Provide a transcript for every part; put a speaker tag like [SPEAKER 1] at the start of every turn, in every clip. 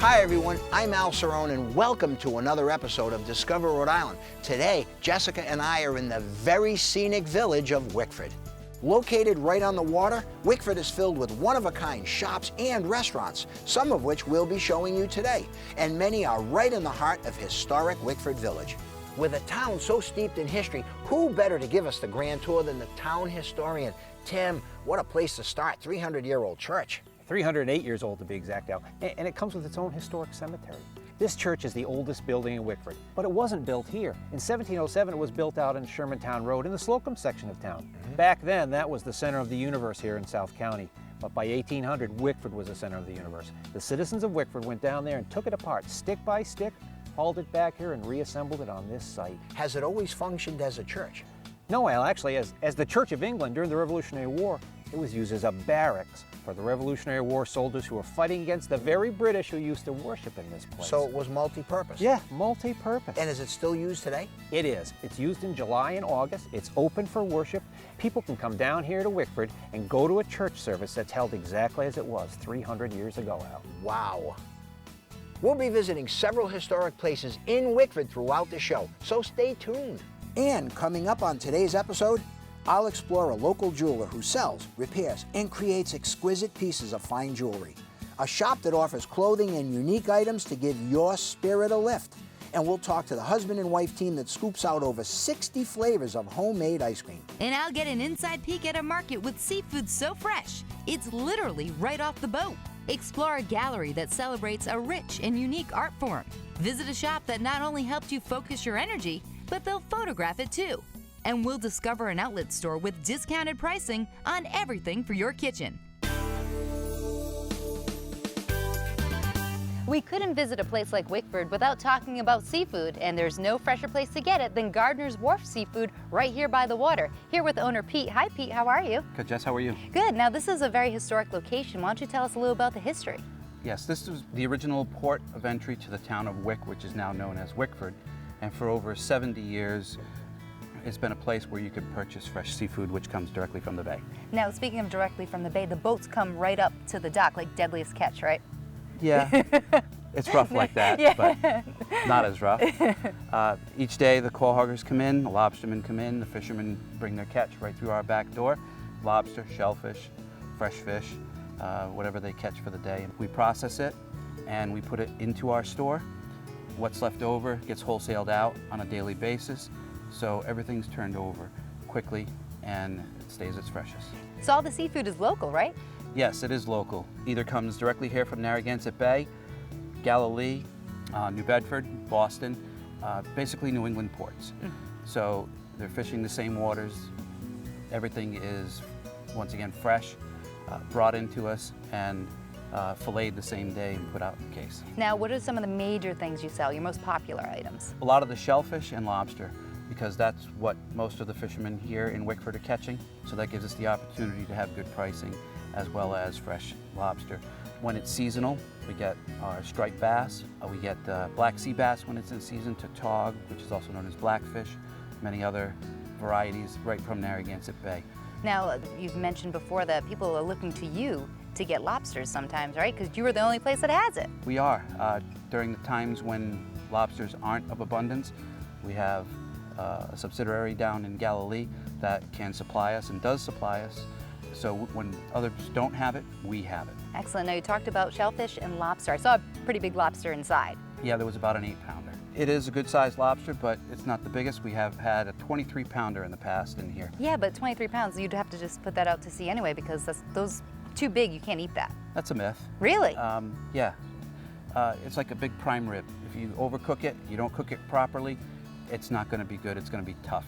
[SPEAKER 1] Hi everyone, I'm Al Cerrone and welcome to another episode of Discover Rhode Island. Today, Jessica and I are in the very scenic village of Wickford. Located right on the water, Wickford is filled with one-of-a-kind shops and restaurants, some of which we'll be showing you today, and many are right in the heart of historic Wickford Village. With a town so steeped in history, who better to give us the grand tour than the town historian? Tim, what a place to start, 300-year-old church.
[SPEAKER 2] 308 years old to be exact, Al, and it comes with its own historic cemetery. This church is the oldest building in Wickford, but it wasn't built here. In 1707, it was built out in Shermantown Road in the Slocum section of town. Back then, that was the center of the universe here in South County. But by 1800, Wickford was the center of the universe. The citizens of Wickford went down there and took it apart, stick by stick, hauled it back here and reassembled it on this site.
[SPEAKER 1] Has it always functioned as a church?
[SPEAKER 2] No, Al, actually, as the Church of England during the Revolutionary War, it was used as a barracks for the Revolutionary War soldiers who were fighting against the very British who used to worship in this place.
[SPEAKER 1] So it was multi-purpose?
[SPEAKER 2] Yeah, multi-purpose.
[SPEAKER 1] And is it still used today?
[SPEAKER 2] It is. It's used in July and August. It's open for worship. People can come down here to Wickford and go to a church service that's held exactly as it was 300 years ago, Al.
[SPEAKER 1] Wow. We'll be visiting several historic places in Wickford throughout the show, so stay tuned. And coming up on today's episode, I'll explore a local jeweler who sells, repairs, and creates exquisite pieces of fine jewelry. A shop that offers clothing and unique items to give your spirit a lift. And we'll talk to the husband and wife team that scoops out over 60 flavors of homemade ice cream.
[SPEAKER 3] And I'll get an inside peek at a market with seafood so fresh, it's literally right off the boat. Explore a gallery that celebrates a rich and unique art form. Visit a shop that not only helps you focus your energy, but they'll photograph it too. And we'll discover an outlet store with discounted pricing on everything for your kitchen. We couldn't visit a place like Wickford without talking about seafood, and there's no fresher place to get it than Gardners Wharf Seafood right here by the water. Here with owner Pete. Hi Pete, how are you?
[SPEAKER 4] Good, Jess, how are you?
[SPEAKER 3] Good. Now this is a very historic location. Why don't you tell us a little about the history?
[SPEAKER 4] Yes, this was the original port of entry to the town of Wick, which is now known as Wickford. And for over 70 years, it's been a place where you could purchase fresh seafood, which comes directly from the bay.
[SPEAKER 3] Now, speaking of directly from the bay, the boats come right up to the dock, like Deadliest Catch, right?
[SPEAKER 4] Yeah, it's rough like that,
[SPEAKER 3] Yeah.
[SPEAKER 4] but not as rough. Each day, the call hoggers come in, the lobstermen come in, the fishermen bring their catch right through our back door. Lobster, shellfish, fresh fish, whatever they catch for the day. We process it, and we put it into our store. What's left over gets wholesaled out on a daily basis, so everything's turned over quickly and it stays its freshest.
[SPEAKER 3] So all the seafood is local, right?
[SPEAKER 4] Yes, it is local. Either comes directly here from Narragansett Bay, Galilee, New Bedford, Boston, basically New England ports. So they're fishing the same waters. Everything is, once again, fresh, brought into us, and filleted the same day and put out in the case.
[SPEAKER 3] Now, what are some of the major things you sell, your most popular items?
[SPEAKER 4] A lot of the shellfish and lobster, because that's what most of the fishermen here in Wickford are catching. So that gives us the opportunity to have good pricing as well as fresh lobster. When it's seasonal, we get our striped bass, we get black sea bass when it's in season, tautog, which is also known as blackfish, many other varieties right from Narragansett Bay.
[SPEAKER 3] Now, you've mentioned before that people are looking to you to get lobsters sometimes, right? Because you are the only place that has it.
[SPEAKER 4] We are. During the times when lobsters aren't of abundance, we have a subsidiary down in Galilee that can supply us and does supply us. So when others don't have it, we have it.
[SPEAKER 3] Excellent. Now, you talked about shellfish and lobster. I saw a pretty big lobster inside.
[SPEAKER 4] Yeah, there was about an 8-pounder. It is a good-sized lobster, but it's not the biggest. We have had a 23-pounder in the past in here.
[SPEAKER 3] Yeah, but 23 pounds, you'd have to just put that out to sea anyway because those too big, you can't eat that.
[SPEAKER 4] That's a myth.
[SPEAKER 3] Really?
[SPEAKER 4] Yeah. It's like a big prime rib. If you overcook it, you don't cook it properly, it's not going to be good. It's going to be tough.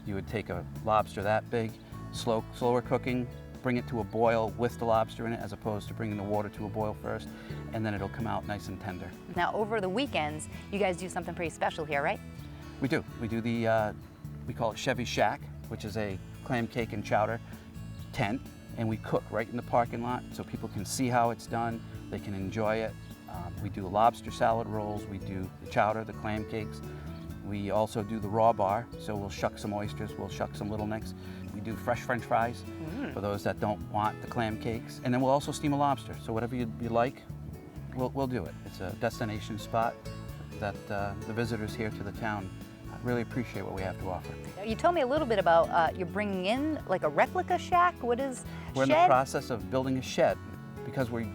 [SPEAKER 4] You would take a lobster that big, slower cooking, bring it to a boil with the lobster in it as opposed to bringing the water to a boil first, and then it'll come out nice and tender.
[SPEAKER 3] Now, over the weekends, you guys do something pretty special here, right?
[SPEAKER 4] We do. We do the, we call it Chevy Shack, which is a clam cake and chowder tent, and we cook right in the parking lot so people can see how it's done, they can enjoy it. We do lobster salad rolls, we do the chowder, the clam cakes. We also do the raw bar, so we'll shuck some oysters, we'll shuck some little necks. We do fresh French fries for those that don't want the clam cakes. And then we'll also steam a lobster, so whatever you like, we'll do it. It's a destination spot that the visitors here to the town really appreciate what we have to offer.
[SPEAKER 5] You told me a little bit about you're bringing in like a replica shack. What is
[SPEAKER 4] We're in
[SPEAKER 5] shed?
[SPEAKER 4] the process of building a shed because we're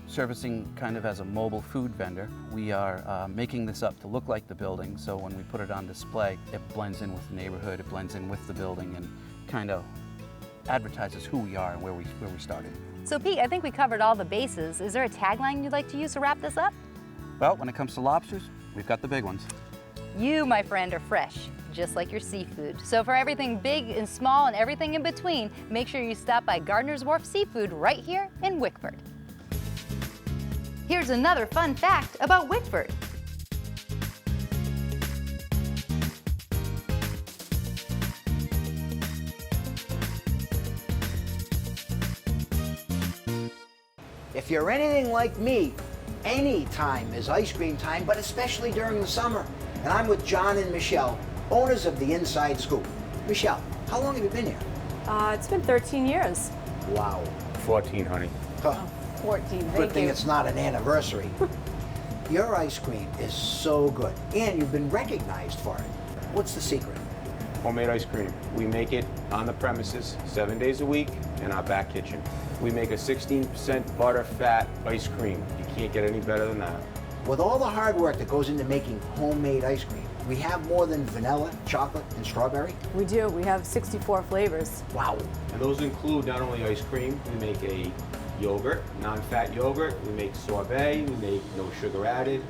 [SPEAKER 4] servicing kind of as a mobile food vendor. We are making this up to look like the building, so when we put it on display, it blends in with the neighborhood, it blends in with the building, and kind of advertises who we are and where we started.
[SPEAKER 5] So Pete, I think we covered all the bases. Is there a tagline you'd like to use to wrap this up?
[SPEAKER 4] Well, when it comes to lobsters, we've got the big ones.
[SPEAKER 5] You, my friend, are fresh, just like your seafood. So for everything big and small and everything in between, make sure you stop by Gardners Wharf Seafood right here in Wickford.
[SPEAKER 3] Here's another fun fact about Wickford.
[SPEAKER 1] If you're anything like me, any time is ice cream time, but especially during the summer. And I'm with John and Michelle, owners of the Inside Scoop. Michelle, how long have you been here?
[SPEAKER 6] It's been 13 years.
[SPEAKER 1] Wow.
[SPEAKER 7] 14, honey.
[SPEAKER 1] Huh.
[SPEAKER 6] 14,
[SPEAKER 1] Good
[SPEAKER 6] thank
[SPEAKER 1] thing
[SPEAKER 6] you.
[SPEAKER 1] it's not an anniversary. Your ice cream is so good, and you've been recognized for it. What's the secret?
[SPEAKER 7] Homemade ice cream. We make it on the premises 7 days a week in our back kitchen. We make a 16% butter fat ice cream. You can't get any better than that.
[SPEAKER 1] With all the hard work that goes into making homemade ice cream, we have more than vanilla, chocolate, and strawberry.
[SPEAKER 6] We do. We have 64 flavors.
[SPEAKER 1] Wow.
[SPEAKER 7] And those include not only ice cream, we make a yogurt, non-fat yogurt, we make sorbet, we make no sugar added,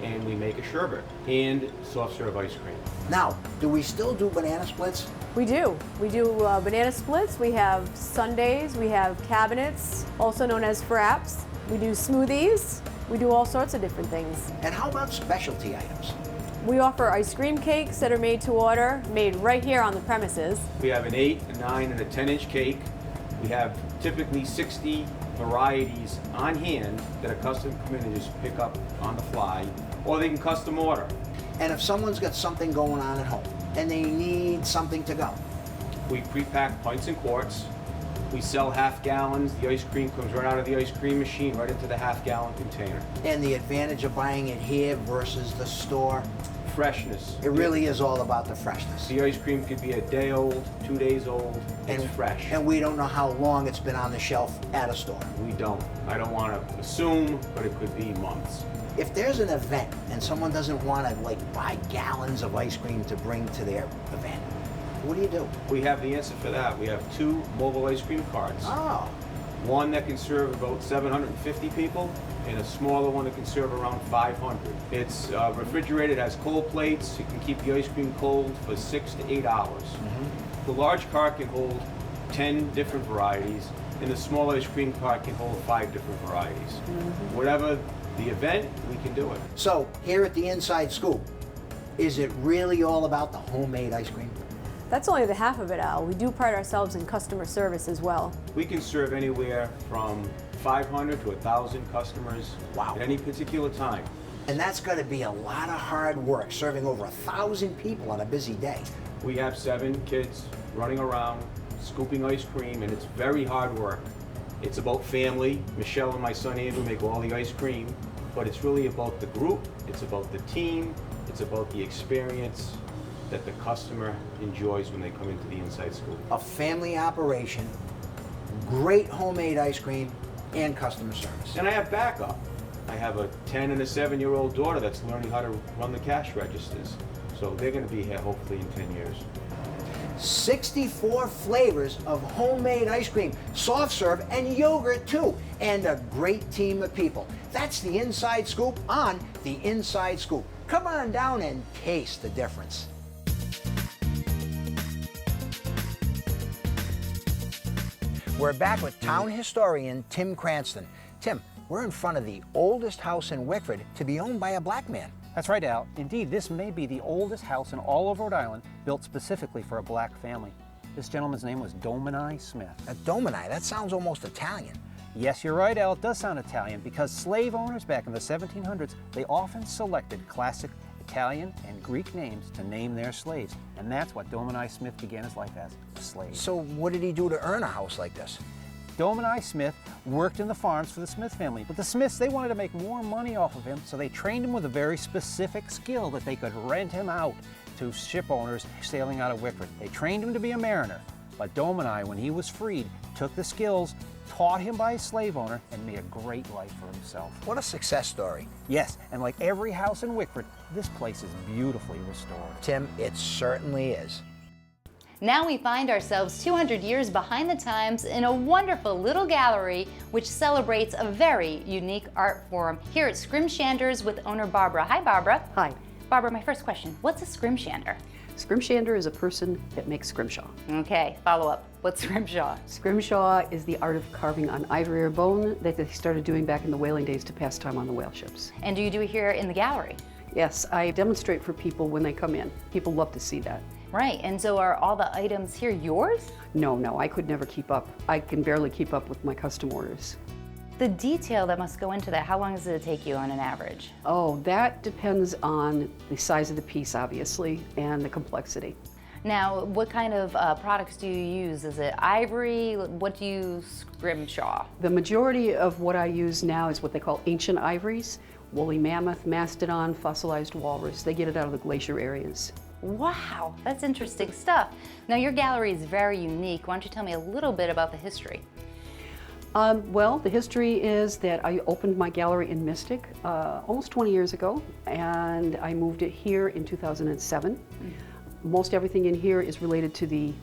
[SPEAKER 7] and we make a sherbet and soft serve ice cream.
[SPEAKER 1] Now, do we still do banana splits?
[SPEAKER 6] We do. We do banana splits. We have sundaes. We have cabinets, also known as fraps. We do smoothies. We do all sorts of different things.
[SPEAKER 1] And how about specialty items?
[SPEAKER 6] We offer ice cream cakes that are made to order, made right here on the premises.
[SPEAKER 7] We have an 8, a 9, and a 10-inch cake. We have typically 60 varieties on hand that a customer can come in and just pick up on the fly, or they can custom order.
[SPEAKER 1] And if someone's got something going on at home and they need something to go,
[SPEAKER 7] We pre-pack pints and quarts. We sell half gallons. The ice cream comes right out of the ice cream machine, right into the half-gallon container.
[SPEAKER 1] and the advantage of buying it here versus the store,
[SPEAKER 7] Freshness.
[SPEAKER 1] it really is all about the freshness.
[SPEAKER 7] The ice cream could be a day old, 2 days old. It's fresh.
[SPEAKER 1] And we don't know how long it's been on the shelf at a store.
[SPEAKER 7] We don't. I don't want to assume, but it could be months.
[SPEAKER 1] If there's an event and someone doesn't want to buy gallons of ice cream to bring to their event, what do?
[SPEAKER 7] We have the answer for that. We have 2 mobile ice cream carts.
[SPEAKER 1] Oh,
[SPEAKER 7] One that can serve about 750 people, and a smaller one that can serve around 500. It's refrigerated, has cold plates. You can keep the ice cream cold for 6 to 8 hours. The large cart can hold 10 different varieties, and the small ice cream cart can hold 5 different varieties. Whatever the event, we can do it.
[SPEAKER 1] so here at the Inside Scoop, is it really all about the homemade ice cream?
[SPEAKER 6] That's only the half of it, Al. We do pride ourselves in customer service as well.
[SPEAKER 7] We can serve anywhere from 500 to 1,000 customers
[SPEAKER 1] Wow.
[SPEAKER 7] at any particular time.
[SPEAKER 1] And that's got to be a lot of hard work, serving over 1,000 people on a busy day.
[SPEAKER 7] We have 7 kids running around, scooping ice cream, and it's very hard work. It's about family. Michelle and my son Andrew make all the ice cream, but it's really about the group, it's about the team, it's about the experience that the customer enjoys when they come into the Inside Scoop.
[SPEAKER 1] A family operation, great homemade ice cream, and customer service.
[SPEAKER 7] And I have backup. I have a 10 and a 7-year-old daughter that's learning how to run the cash registers. So they're going to be here hopefully in 10 years.
[SPEAKER 1] 64 flavors of homemade ice cream, soft serve, and yogurt too, and a great team of people. That's the Inside Scoop on the Inside Scoop. Come on down and taste the difference. We're back with town historian Tim Cranston. Tim, we're in front of the oldest house in Wickford to be owned by a black man.
[SPEAKER 2] That's right, Al. Indeed, this may be the oldest house in all of Rhode Island built specifically for a black family. This gentleman's name was Domini Smith.
[SPEAKER 1] Domini, that sounds almost Italian.
[SPEAKER 2] Yes, you're right, Al. It does sound Italian because slave owners back in the 1700s, they often selected classic Italian and Greek names to name their slaves. And that's what Domini Smith began his life as, a slave.
[SPEAKER 1] So what did he do to earn a house like this?
[SPEAKER 2] Domini Smith worked in the farms for the Smith family, but the Smiths, they wanted to make more money off of him, so they trained him with a very specific skill that they could rent him out to ship owners sailing out of Wickford. They trained him to be a mariner, but Domini, when he was freed, took the skills, taught him by a slave owner, and made a great life for himself.
[SPEAKER 1] What a success story.
[SPEAKER 2] Yes, and like every house in Wickford, this place is beautifully restored.
[SPEAKER 1] Tim, it certainly is.
[SPEAKER 5] Now we find ourselves 200 years behind the times in a wonderful little gallery which celebrates a very unique art form here at Scrimshanders with owner Barbara. Hi, Barbara.
[SPEAKER 8] Hi.
[SPEAKER 5] Barbara, my first question, what's a scrimshander?
[SPEAKER 8] Scrimshander is a person that makes scrimshaw.
[SPEAKER 5] Okay, follow up. What's scrimshaw?
[SPEAKER 8] Scrimshaw is the art of carving on ivory or bone that they started doing back in the whaling days to pass time on the whale ships.
[SPEAKER 5] And do you do it here in the gallery?
[SPEAKER 8] Yes, I demonstrate for people when they come in. People love to see that.
[SPEAKER 5] Right, and so are all the items here yours?
[SPEAKER 8] No, I could never keep up. I can barely keep up with my custom orders.
[SPEAKER 5] The detail that must go into that, how long does it take you on an average?
[SPEAKER 8] Oh, that depends on the size of the piece, obviously, and the complexity.
[SPEAKER 5] Now, what kind of products do you use? Is it ivory? What do you scrimshaw?
[SPEAKER 8] The majority of what I use now is what they call ancient ivories: woolly mammoth, mastodon, fossilized walrus. They get it out of the glacier areas.
[SPEAKER 5] Wow, that's interesting stuff. Now, your gallery is very unique. Why don't you tell me a little bit about the history?
[SPEAKER 8] Well, the history is that I opened my gallery in Mystic almost 20 years ago, and I moved it here in 2007. Most everything in here is related to the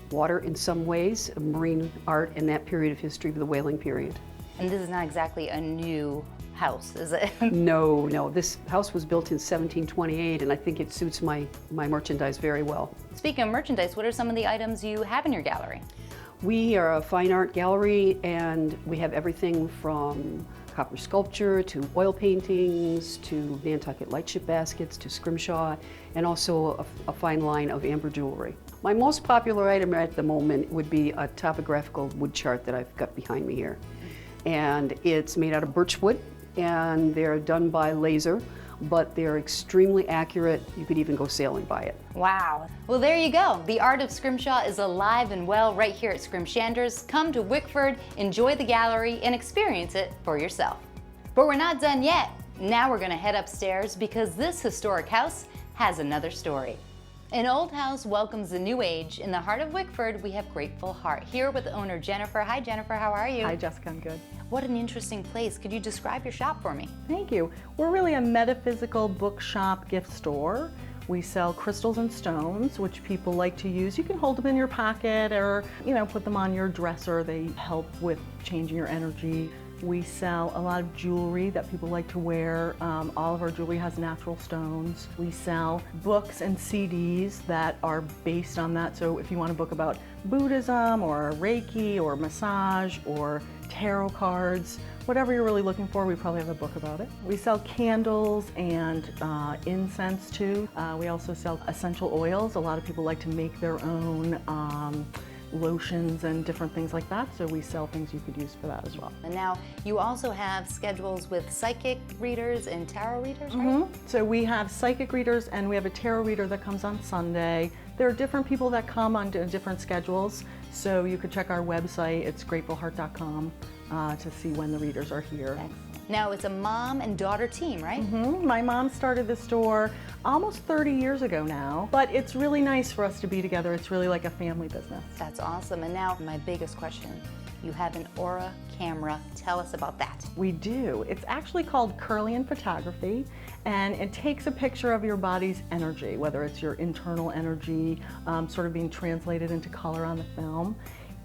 [SPEAKER 8] water in some ways, marine art in that period of history, the whaling period.
[SPEAKER 5] And this is not exactly a new house, is it?
[SPEAKER 8] No, this house was built in 1728, and I think it suits my merchandise very well.
[SPEAKER 5] Speaking of merchandise, what are some of the items you have in your gallery?
[SPEAKER 8] We are a fine art gallery, and we have everything from copper sculpture to oil paintings to Nantucket lightship baskets to scrimshaw, and also a fine line of amber jewelry. My most popular item at the moment would be a topographical wood chart that I've got behind me here. And it's made out of birch wood, and they're done by laser, but they're extremely accurate. You could even go sailing by it.
[SPEAKER 5] Wow. Well, there you go. The art of scrimshaw is alive and well right here at Scrimshanders. Come to Wickford, enjoy the gallery, and experience it for yourself. But we're not done yet. Now we're going to head upstairs because this historic house has another story. An old house welcomes a new age. In the heart of Wickford, we have Grateful Heart. Here with owner Jennifer. Hi, Jennifer. How are you?
[SPEAKER 9] Hi, Jessica. I'm good.
[SPEAKER 5] What an interesting place. Could you describe your shop for me?
[SPEAKER 9] Thank you. We're really a metaphysical bookshop gift store. We sell crystals and stones, which people like to use. You can hold them in your pocket or, put them on your dresser. They help with changing your energy. We sell a lot of jewelry that people like to wear. All of our jewelry has natural stones. We sell books and CDs that are based on that. So if you want a book about Buddhism or Reiki or massage or tarot cards, whatever you're really looking for, we probably have a book about it. We sell candles and incense too. We also sell essential oils. A lot of people like to make their own lotions and different things like that, so we sell things you could use for that as well.
[SPEAKER 5] And now you also have schedules with psychic readers and tarot readers, right?
[SPEAKER 9] So we have psychic readers and we have a tarot reader that comes on Sunday. There are different people that come on different schedules, so you could check our website. It's gratefulheart.com to see when the readers are here.
[SPEAKER 5] Excellent. Now it's a mom and daughter team, right?
[SPEAKER 9] My mom started the store almost 30 years ago now, but it's really nice for us to be together. It's really like a family business.
[SPEAKER 5] That's awesome. And now my biggest question, you have an Aura camera. Tell us about that.
[SPEAKER 9] We do. It's actually called Kirlian photography, and it takes a picture of your body's energy, whether it's your internal energy sort of being translated into color on the film.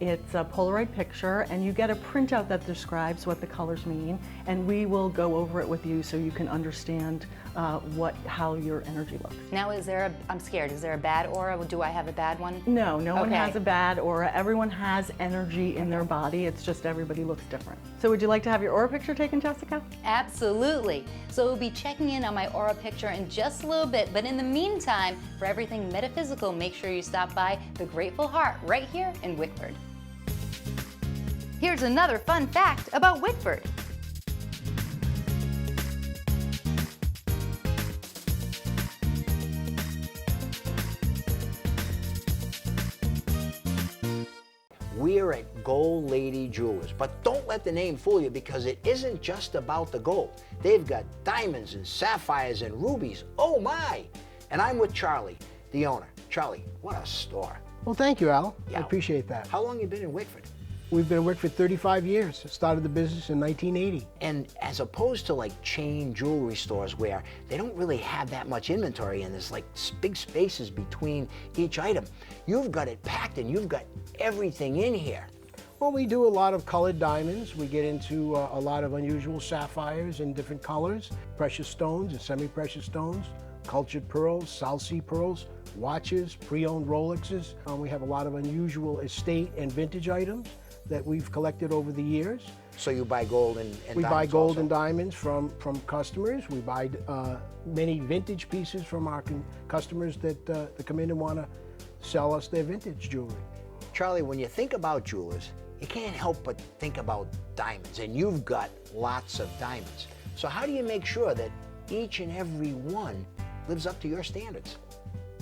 [SPEAKER 9] It's a Polaroid picture, and you get a printout that describes what the colors mean, and we will go over it with you so you can understand how your energy looks.
[SPEAKER 5] Now, I'm scared, is there a bad aura? Do I have a bad one?
[SPEAKER 9] No one
[SPEAKER 5] Okay.
[SPEAKER 9] has a bad aura. Everyone has energy in their body. It's just everybody looks different. So would you like to have your aura picture taken, Jessica?
[SPEAKER 5] Absolutely. So we'll be checking in on my aura picture in just a little bit, but in the meantime, for everything metaphysical, make sure you stop by the Grateful Heart right here in Wickford. Here's another fun fact about Wickford.
[SPEAKER 1] We're at Gold Lady Jewelers, but don't let the name fool you because it isn't just about the gold. They've got diamonds and sapphires and rubies, oh my! And I'm with Charlie, the owner. Charlie, what a store.
[SPEAKER 10] Well, thank you, Al.
[SPEAKER 1] Yeah.
[SPEAKER 10] I appreciate that.
[SPEAKER 1] How long you been in Wickford?
[SPEAKER 10] We've been in Wickford 35 years. Started the business in 1980.
[SPEAKER 1] And as opposed to like chain jewelry stores where they don't really have that much inventory and there's like big spaces between each item, you've got it packed and you've got everything in here.
[SPEAKER 10] Well, we do a lot of colored diamonds. We get into a lot of unusual sapphires in different colors, precious stones and semi-precious stones, cultured pearls, South Sea pearls, watches, pre-owned Rolexes. We have a lot of unusual estate and vintage items that we've collected over the years.
[SPEAKER 1] So you buy gold and
[SPEAKER 10] We
[SPEAKER 1] diamonds
[SPEAKER 10] buy gold
[SPEAKER 1] also?
[SPEAKER 10] and diamonds from customers. We buy many vintage pieces from our customers that come in and want to sell us their vintage jewelry.
[SPEAKER 1] Charlie, when you think about jewelers, you can't help but think about diamonds, and you've got lots of diamonds. So how do you make sure that each and every one lives up to your standards?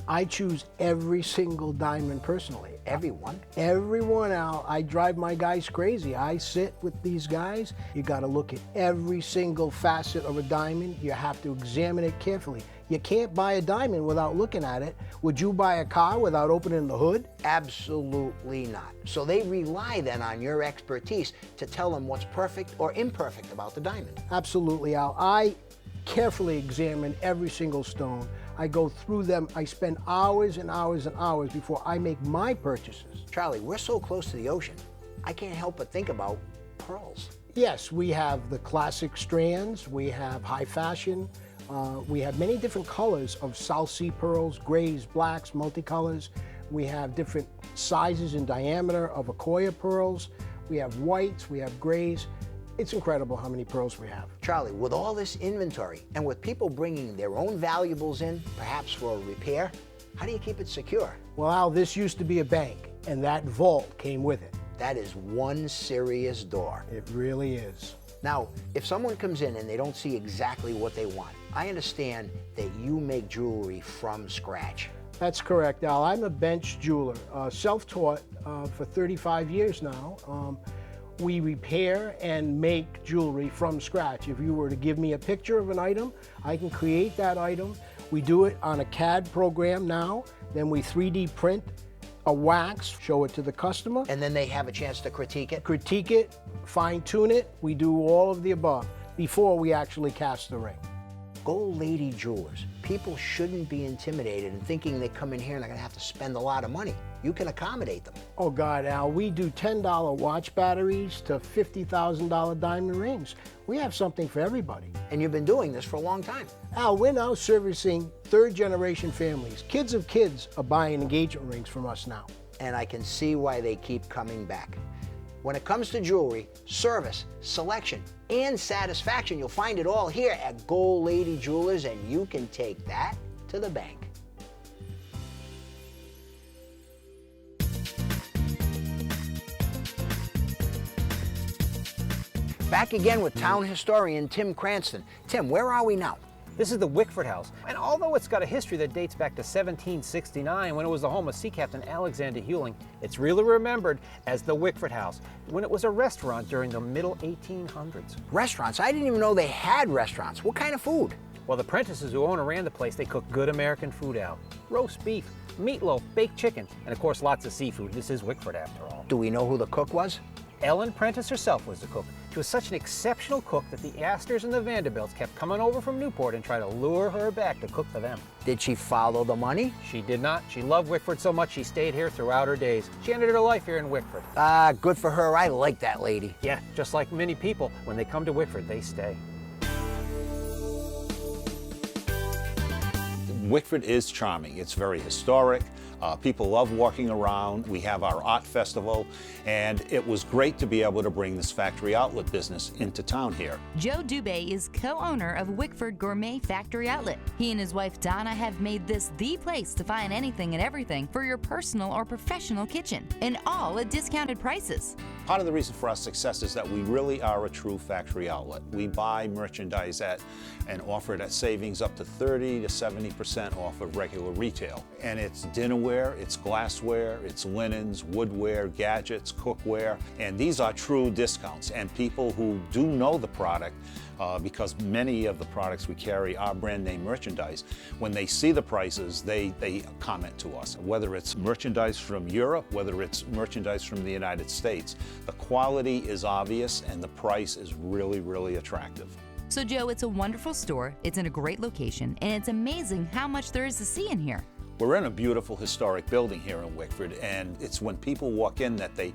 [SPEAKER 10] I choose every single diamond personally.
[SPEAKER 1] Everyone?
[SPEAKER 10] Everyone, Al. I drive my guys crazy. I sit with these guys. You got to look at every single facet of a diamond. You have to examine it carefully. You can't buy a diamond without looking at it. Would you buy a car without opening the hood?
[SPEAKER 1] Absolutely not. So they rely then on your expertise to tell them what's perfect or imperfect about the diamond.
[SPEAKER 10] Absolutely, Al. I carefully examine every single stone. I go through them. I spend hours and hours and hours before I make my purchases.
[SPEAKER 1] Charlie, we're so close to the ocean. I can't help but think about pearls.
[SPEAKER 10] Yes, we have the classic strands. We have high fashion. We have many different colors of South Sea pearls, grays, blacks, multicolors. We have different sizes and diameter of Akoya pearls. We have whites, we have grays. It's incredible how many pearls we have.
[SPEAKER 1] Charlie, with all this inventory and with people bringing their own valuables in, perhaps for a repair, how do you keep it secure?
[SPEAKER 10] Well, Al, this used to be a bank, and that vault came with it.
[SPEAKER 1] That is one serious door.
[SPEAKER 10] It really is.
[SPEAKER 1] Now, if someone comes in and they don't see exactly what they want, I understand that you make jewelry from scratch.
[SPEAKER 10] That's correct, Al. I'm a bench jeweler, self-taught for 35 years now. We repair and make jewelry from scratch. If you were to give me a picture of an item, I can create that item. We do it on a CAD program now. Then we 3D print a wax, show it to the customer.
[SPEAKER 1] And then they have a chance to critique it?
[SPEAKER 10] Critique it, fine-tune it. We do all of the above before we actually cast the ring.
[SPEAKER 1] Gold Lady Jewelers. People shouldn't be intimidated and thinking they come in here and they're gonna have to spend a lot of money. You can accommodate them.
[SPEAKER 10] Oh God, Al, we do $10 watch batteries to $50,000 diamond rings. We have something for everybody.
[SPEAKER 1] And you've been doing this for a long time.
[SPEAKER 10] Al, we're now servicing third-generation families. Kids of kids are buying engagement rings from us now.
[SPEAKER 1] And I can see why they keep coming back. When it comes to jewelry, service, selection, and satisfaction, you'll find it all here at Gold Lady Jewelers, and you can take that to the bank. Back again with town historian Tim Cranston. Tim, where are we now?
[SPEAKER 2] This is the Wickford House, and although it's got a history that dates back to 1769 when it was the home of Sea Captain Alexander Hewling, it's really remembered as the Wickford House when it was a restaurant during the middle 1800s.
[SPEAKER 1] Restaurants? I didn't even know they had restaurants. What kind of food?
[SPEAKER 2] Well, the apprentices who own and ran the place, they cook good American food out. Roast beef, meatloaf, baked chicken, and of course lots of seafood. This is Wickford after all.
[SPEAKER 1] Do we know who the cook was?
[SPEAKER 2] Ellen Prentice herself was the cook. She was such an exceptional cook that the Astors and the Vanderbilts kept coming over from Newport and tried to lure her back to cook for them.
[SPEAKER 1] Did she follow the money?
[SPEAKER 2] She did not. She loved Wickford so much she stayed here throughout her days. She ended her life here in Wickford.
[SPEAKER 1] Ah, good for her. I like that lady.
[SPEAKER 2] Yeah, just like many people, when they come to Wickford, they stay.
[SPEAKER 11] Wickford is charming. It's very historic. People love walking around. We have our art festival, and it was great to be able to bring this factory outlet business into town here.
[SPEAKER 3] Joe Dubé is co-owner of Wickford Gourmet Factory Outlet. He and his wife Donna have made this the place to find anything and everything for your personal or professional kitchen, and all at discounted prices.
[SPEAKER 11] Part of the reason for our success is that we really are a true factory outlet. We buy merchandise at and offer it at savings up to 30 to 70% off of regular retail. And it's dinnerware, it's glassware, it's linens, woodware, gadgets, cookware, and these are true discounts. And people who do know the product, because many of the products we carry are brand name merchandise, when they see the prices, they comment to us. Whether it's merchandise from Europe, whether it's merchandise from the United States, the quality is obvious and the price is really, really attractive.
[SPEAKER 3] So Joe, it's a wonderful store, it's in a great location, and it's amazing how much there is to see in here.
[SPEAKER 11] We're in a beautiful historic building here in Wickford, and it's when people walk in that they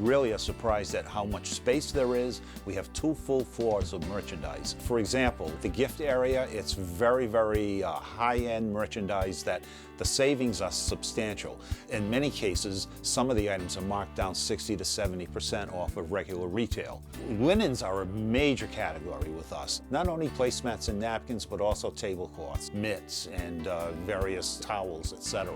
[SPEAKER 11] really are surprised at how much space there is. We have 2 full floors of merchandise. For example, the gift area, it's very, very high-end merchandise that the savings are substantial. In many cases, some of the items are marked down 60 to 70% off of regular retail. Linens are a major category with us. Not only placemats and napkins, but also tablecloths, mitts, and various towels, etc.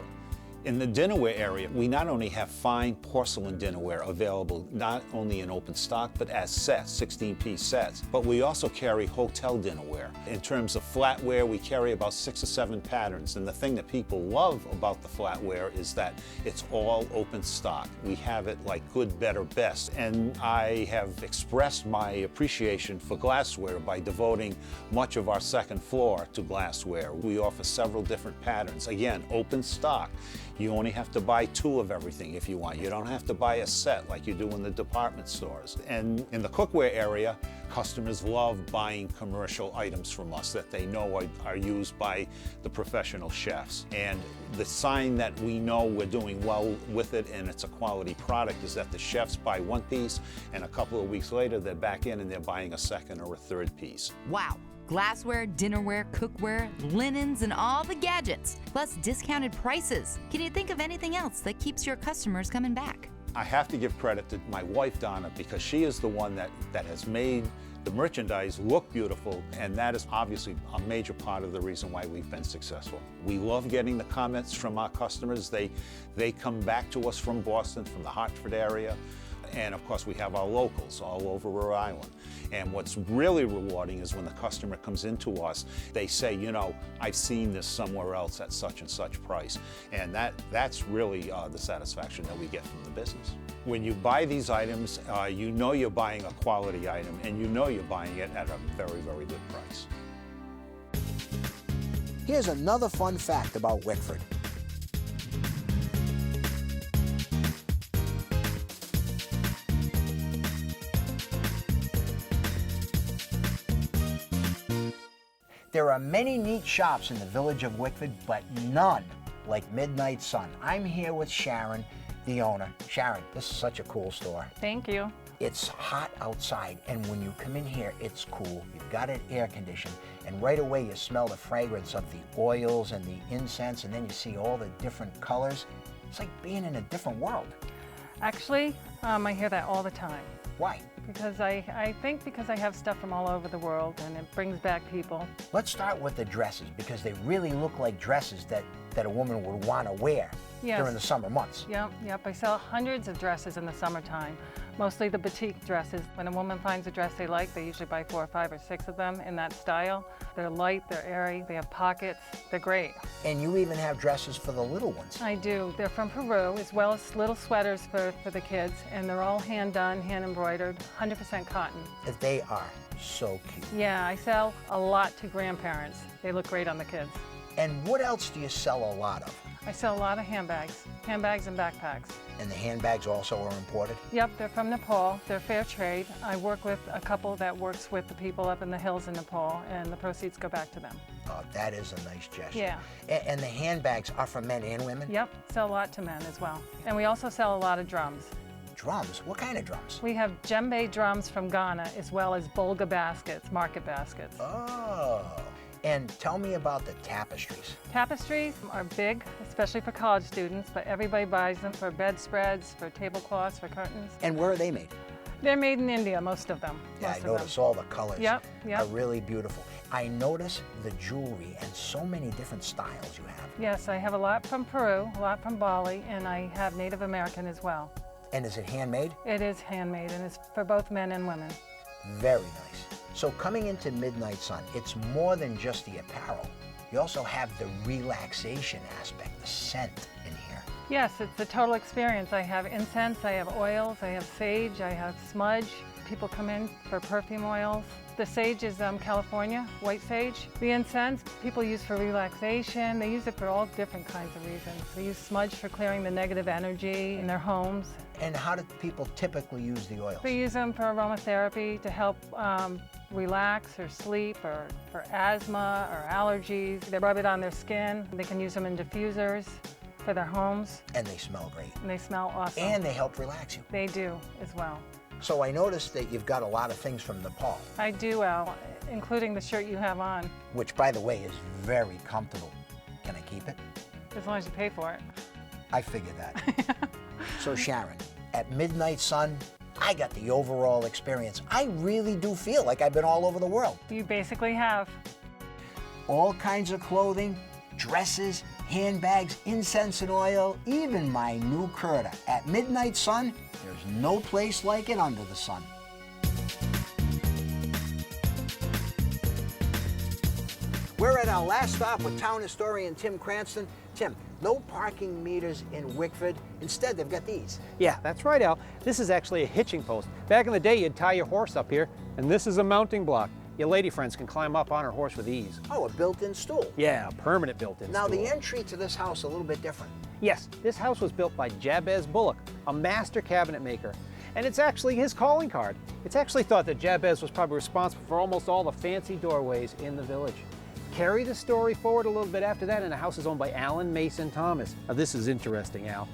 [SPEAKER 11] In the dinnerware area, we not only have fine porcelain dinnerware available not only in open stock, but as sets, 16-piece sets, but we also carry hotel dinnerware. In terms of flatware, we carry about 6 or 7 patterns, and the thing that people love about the flatware is that it's all open stock. We have it like good, better, best, and I have expressed my appreciation for glassware by devoting much of our second floor to glassware. We offer several different patterns, again, open stock. You only have to buy 2 of everything if you want. You don't have to buy a set like you do in the department stores. And in the cookware area, customers love buying commercial items from us that they know are used by the professional chefs. And the sign that we know we're doing well with it and it's a quality product is that the chefs buy 1 piece and a couple of weeks later they're back in and they're buying a 2nd or a 3rd piece.
[SPEAKER 3] Wow. Glassware, dinnerware, cookware, linens, and all the gadgets, plus discounted prices. Can you think of anything else that keeps your customers coming back?
[SPEAKER 11] I have to give credit to my wife, Donna, because she is the one that has made the merchandise look beautiful, and that is obviously a major part of the reason why we've been successful. We love getting the comments from our customers. They come back to us from Boston, from the Hartford area, and of course we have our locals all over Rhode Island. And what's really rewarding is when the customer comes into us, they say, you know, I've seen this somewhere else at such and such price. And that's really the satisfaction that we get from the business. When you buy these items, you know you're buying a quality item and you know you're buying it at a very, very good price.
[SPEAKER 1] Here's another fun fact about Wickford. There are many neat shops in the village of Wickford, but none like Midnight Sun. I'm here with Sharon, the owner. Sharon, this is such a cool store.
[SPEAKER 12] Thank you.
[SPEAKER 1] It's hot outside, and when you come in here, it's cool. You've got it air conditioned, and right away you smell the fragrance of the oils and the incense, and then you see all the different colors. It's like being in a different world.
[SPEAKER 12] Actually, I hear that all the time.
[SPEAKER 1] Why?
[SPEAKER 12] Because I think because I have stuff from all over the world and it brings back people.
[SPEAKER 1] Let's start with the dresses, because they really look like dresses that a woman would want to wear during the summer months.
[SPEAKER 12] Yep. I sell hundreds of dresses in the summertime, mostly the boutique dresses. When a woman finds a dress they like, they usually buy 4 or 5 or 6 of them in that style. They're light, they're airy, they have pockets, they're great.
[SPEAKER 1] And you even have dresses for the little ones.
[SPEAKER 12] I do. They're from Peru, as well as little sweaters for the kids, and they're all hand done, hand embroidered, 100% cotton.
[SPEAKER 1] They are so cute.
[SPEAKER 12] Yeah, I sell a lot to grandparents. They look great on the kids.
[SPEAKER 1] And what else do you sell a lot of?
[SPEAKER 12] I sell a lot of handbags and backpacks.
[SPEAKER 1] And the handbags also are imported?
[SPEAKER 12] Yep, they're from Nepal. They're fair trade. I work with a couple that works with the people up in the hills in Nepal, and the proceeds go back to them.
[SPEAKER 1] Oh, that is a nice gesture.
[SPEAKER 12] Yeah.
[SPEAKER 1] And the handbags are for men and women?
[SPEAKER 12] Yep, sell a lot to men as well. And we also sell a lot of drums.
[SPEAKER 1] Drums? What kind of drums?
[SPEAKER 12] We have djembe drums from Ghana, as well as bolga baskets, market baskets.
[SPEAKER 1] Oh. And tell me about the tapestries.
[SPEAKER 12] Tapestries are big, especially for college students, but everybody buys them for bedspreads, for tablecloths, for curtains.
[SPEAKER 1] And where are they made?
[SPEAKER 12] They're made in India, most of them.
[SPEAKER 1] Yeah, I notice all the colors
[SPEAKER 12] are
[SPEAKER 1] really beautiful. I notice the jewelry and so many different styles you have.
[SPEAKER 12] Yes, I have a lot from Peru, a lot from Bali, and I have Native American as well.
[SPEAKER 1] And is it handmade?
[SPEAKER 12] It is handmade, and it's for both men and women.
[SPEAKER 1] Very nice. So coming into Midnight Sun, it's more than just the apparel. You also have the relaxation aspect, the scent in here.
[SPEAKER 12] Yes, it's a total experience. I have incense, I have oils, I have sage, I have smudge. People come in for perfume oils. The sage is California, white sage. The incense, people use for relaxation. They use it for all different kinds of reasons. They use smudge for clearing the negative energy in their homes.
[SPEAKER 1] And how do people typically use the oils?
[SPEAKER 12] They use them for aromatherapy to help relax or sleep, or for asthma or allergies. They rub it on their skin. They can use them in diffusers for their homes.
[SPEAKER 1] And they smell great.
[SPEAKER 12] And they smell awesome.
[SPEAKER 1] And they help relax you.
[SPEAKER 12] They do as well.
[SPEAKER 1] So I noticed that you've got a lot of things from Nepal.
[SPEAKER 12] I do, Al, including the shirt you have on.
[SPEAKER 1] Which, by the way, is very comfortable. Can I keep it?
[SPEAKER 12] As long as you pay for it.
[SPEAKER 1] I figured that. So Sharon, at Midnight Sun, I got the overall experience. I really do feel like I've been all over the world.
[SPEAKER 12] You basically have.
[SPEAKER 1] All kinds of clothing, dresses, handbags, incense and oil, even my new Kurta. At Midnight Sun, there's no place like it under the sun. We're at our last stop with town historian Tim Cranston. Tim, no parking meters in Wickford. Instead, they've got these.
[SPEAKER 2] Yeah, that's right, Al. This is actually a hitching post. Back in the day, you'd tie your horse up here, and this is a mounting block. Your lady friends can climb up on her horse with ease.
[SPEAKER 1] Oh, a built-in stool.
[SPEAKER 2] Yeah, a permanent built-in
[SPEAKER 1] Now,
[SPEAKER 2] stool.
[SPEAKER 1] the entry to this house a little bit different.
[SPEAKER 2] Yes, this house was built by Jabez Bullock, a master cabinet maker. And it's actually his calling card. It's actually thought that Jabez was probably responsible for almost all the fancy doorways in the village. Carry the story forward a little bit after that, and the house is owned by Alan Mason Thomas. Now, this is interesting, Al.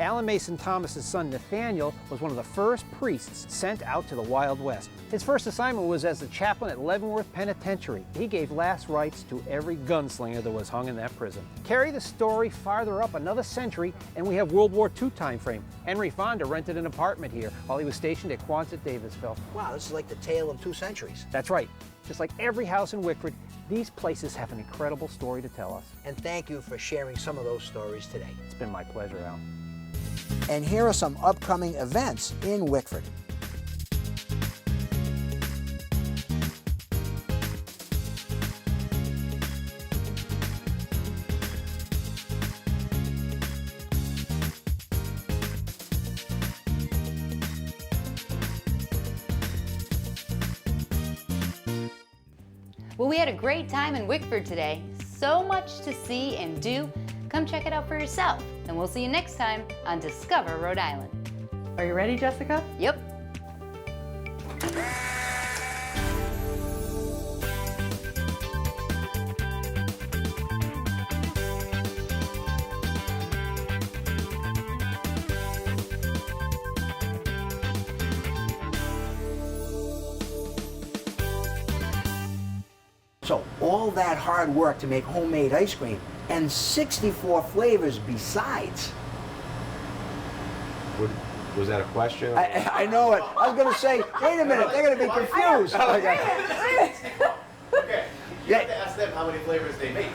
[SPEAKER 2] Alan Mason Thomas's son Nathaniel was one of the first priests sent out to the Wild West. His first assignment was as the chaplain at Leavenworth Penitentiary. He gave last rites to every gunslinger that was hung in that prison. Carry the story farther up another century, and we have World War II time frame. Henry Fonda rented an apartment here while he was stationed at Quonset Davisville.
[SPEAKER 1] Wow, this is like the tale of 2 centuries.
[SPEAKER 2] That's right. Just like every house in Wickford, these places have an incredible story to tell us.
[SPEAKER 1] And thank you for sharing some of those stories today.
[SPEAKER 2] It's been my pleasure, Al.
[SPEAKER 1] And here are some upcoming events in Wickford.
[SPEAKER 5] Well, we had a great time in Wickford today. So much to see and do. Come check it out for yourself, and we'll see you next time on Discover Rhode Island.
[SPEAKER 9] Are you ready, Jessica?
[SPEAKER 5] Yep.
[SPEAKER 1] So all that hard work to make homemade ice cream and 64 flavors besides.
[SPEAKER 7] Was that a question?
[SPEAKER 1] I know it. I was going to say, wait a minute, they're going to be confused.
[SPEAKER 13] Okay. You
[SPEAKER 1] Yeah.
[SPEAKER 13] have to ask them how many flavors they make.